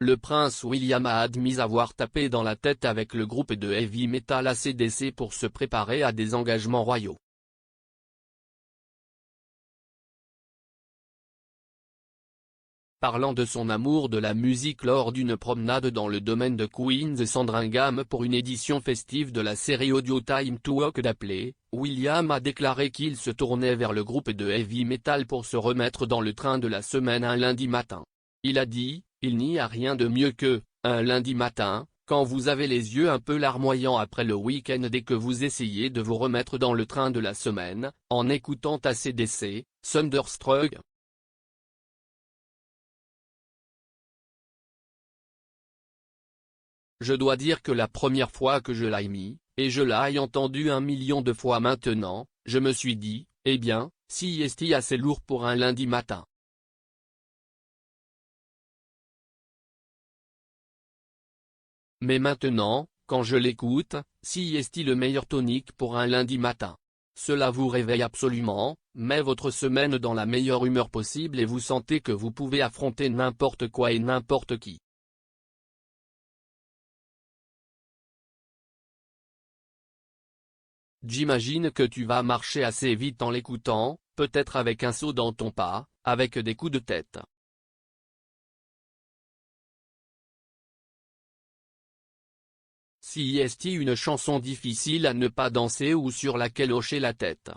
Le prince William a admis avoir tapé dans la tête avec le groupe de heavy metal AC/DC pour se préparer à des engagements royaux. Parlant de son amour de la musique lors d'une promenade dans le domaine de Queen's Sandringham pour une édition festive de la série audio Time to Walk d'appeler, William a déclaré qu'il se tournait vers le groupe de heavy metal pour se remettre dans le train de la semaine un lundi matin. Il a dit, « Il n'y a rien de mieux que, un lundi matin, quand vous avez les yeux un peu larmoyants après le week-end et que vous essayez de vous remettre dans le train de la semaine, en écoutant AC/DC, Thunderstruck. » Je dois dire que la première fois que je l'ai mis, et je l'ai entendu 1 million de fois maintenant, je me suis dit, eh bien, si est assez lourd pour un lundi matin. Mais maintenant, quand je l'écoute, si est le meilleur tonique pour un lundi matin. Cela vous réveille absolument, met votre semaine dans la meilleure humeur possible et vous sentez que vous pouvez affronter n'importe quoi et n'importe qui. J'imagine que tu vas marcher assez vite en l'écoutant, peut-être avec un saut dans ton pas, avec des coups de tête. Si est une chanson difficile à ne pas danser ou sur laquelle hocher la tête.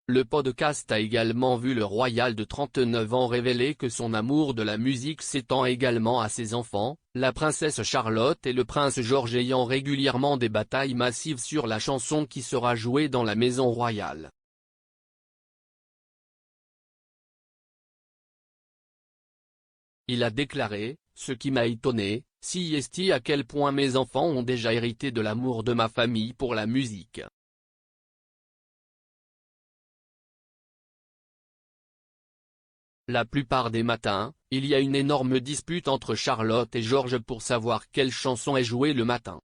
Le podcast a également vu le royal de 39 ans révéler que son amour de la musique s'étend également à ses enfants, la princesse Charlotte et le prince George ayant régulièrement des batailles massives sur la chanson qui sera jouée dans la maison royale. Il a déclaré, « Ce qui m'a étonné, si est à quel point mes enfants ont déjà hérité de l'amour de ma famille pour la musique. La plupart des matins, il y a une énorme dispute entre Charlotte et George pour savoir quelle chanson est jouée le matin.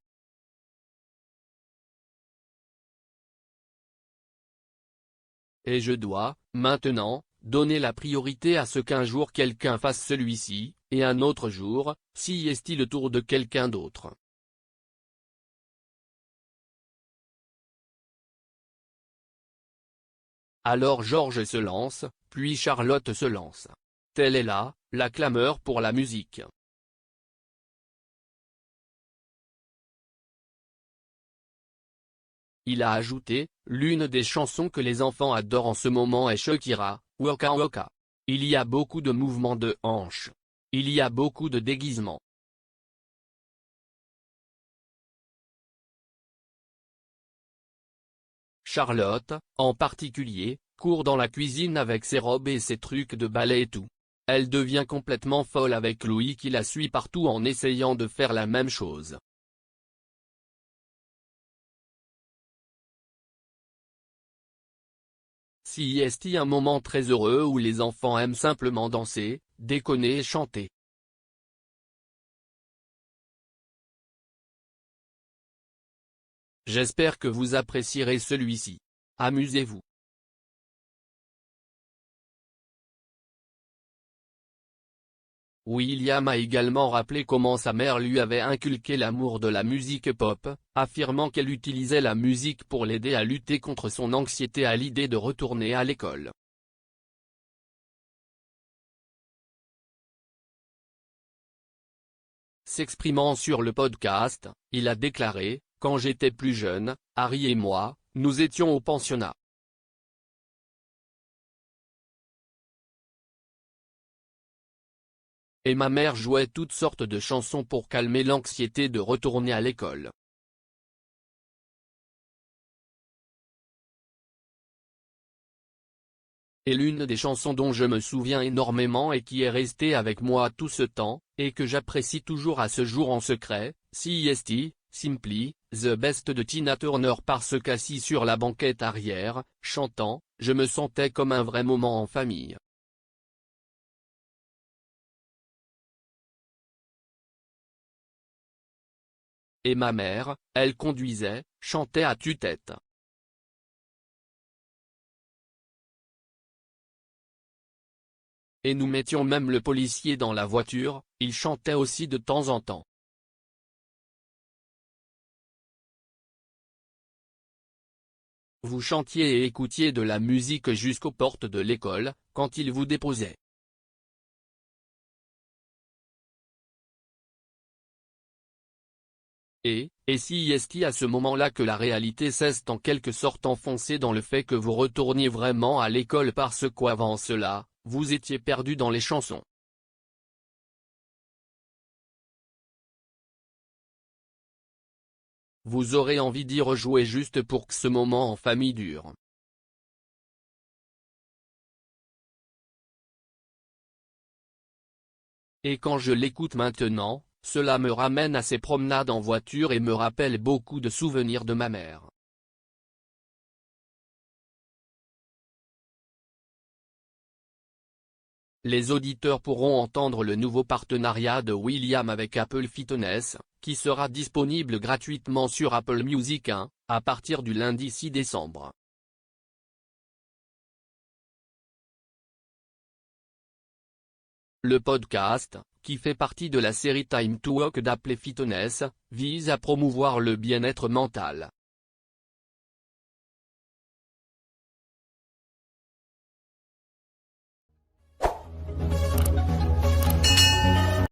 Et je dois, maintenant, donner la priorité à ce qu'un jour quelqu'un fasse celui-ci, et un autre jour, si est le tour de quelqu'un d'autre. » Alors George se lance, puis Charlotte se lance. Telle est la clameur pour la musique. Il a ajouté, « L'une des chansons que les enfants adorent en ce moment est Shakira, Waka Waka. Il y a beaucoup de mouvements de hanches. Il y a beaucoup de déguisements. » Charlotte, en particulier, court dans la cuisine avec ses robes et ses trucs de ballet et tout. Elle devient complètement folle avec Louis qui la suit partout en essayant de faire la même chose. Si est un moment très heureux où les enfants aiment simplement danser, déconner et chanter. J'espère que vous apprécierez celui-ci. Amusez-vous. William a également rappelé comment sa mère lui avait inculqué l'amour de la musique pop, affirmant qu'elle utilisait la musique pour l'aider à lutter contre son anxiété à l'idée de retourner à l'école. S'exprimant sur le podcast, il a déclaré, « Quand j'étais plus jeune, Harry et moi, nous étions au pensionnat. Et ma mère jouait toutes sortes de chansons pour calmer l'anxiété de retourner à l'école. Et l'une des chansons dont je me souviens énormément et qui est restée avec moi tout ce temps, et que j'apprécie toujours à ce jour en secret, c'est Simply, The Best de Tina Turner parce qu'assis sur la banquette arrière, chantant, je me sentais comme un vrai moment en famille. Et ma mère, elle conduisait, chantait à tue-tête. et nous mettions même le policier dans la voiture, il chantait aussi de temps en temps. Vous chantiez et écoutiez de la musique jusqu'aux portes de l'école, quand il vous déposait. Et si est-il à ce moment-là que la réalité s'est en quelque sorte enfoncée dans le fait que vous retourniez vraiment à l'école parce qu'avant cela, vous étiez perdu dans les chansons. Vous aurez envie d'y rejouer juste pour que ce moment en famille dure. Et quand je l'écoute maintenant, cela me ramène à ces promenades en voiture et me rappelle beaucoup de souvenirs de ma mère. Les auditeurs pourront entendre le nouveau partenariat de Will.i.am avec Apple Fitness, qui sera disponible gratuitement sur Apple Music 1, à partir du lundi 6 décembre. Le podcast, qui fait partie de la série Time to Walk d'Apple Fitness, vise à promouvoir le bien-être mental.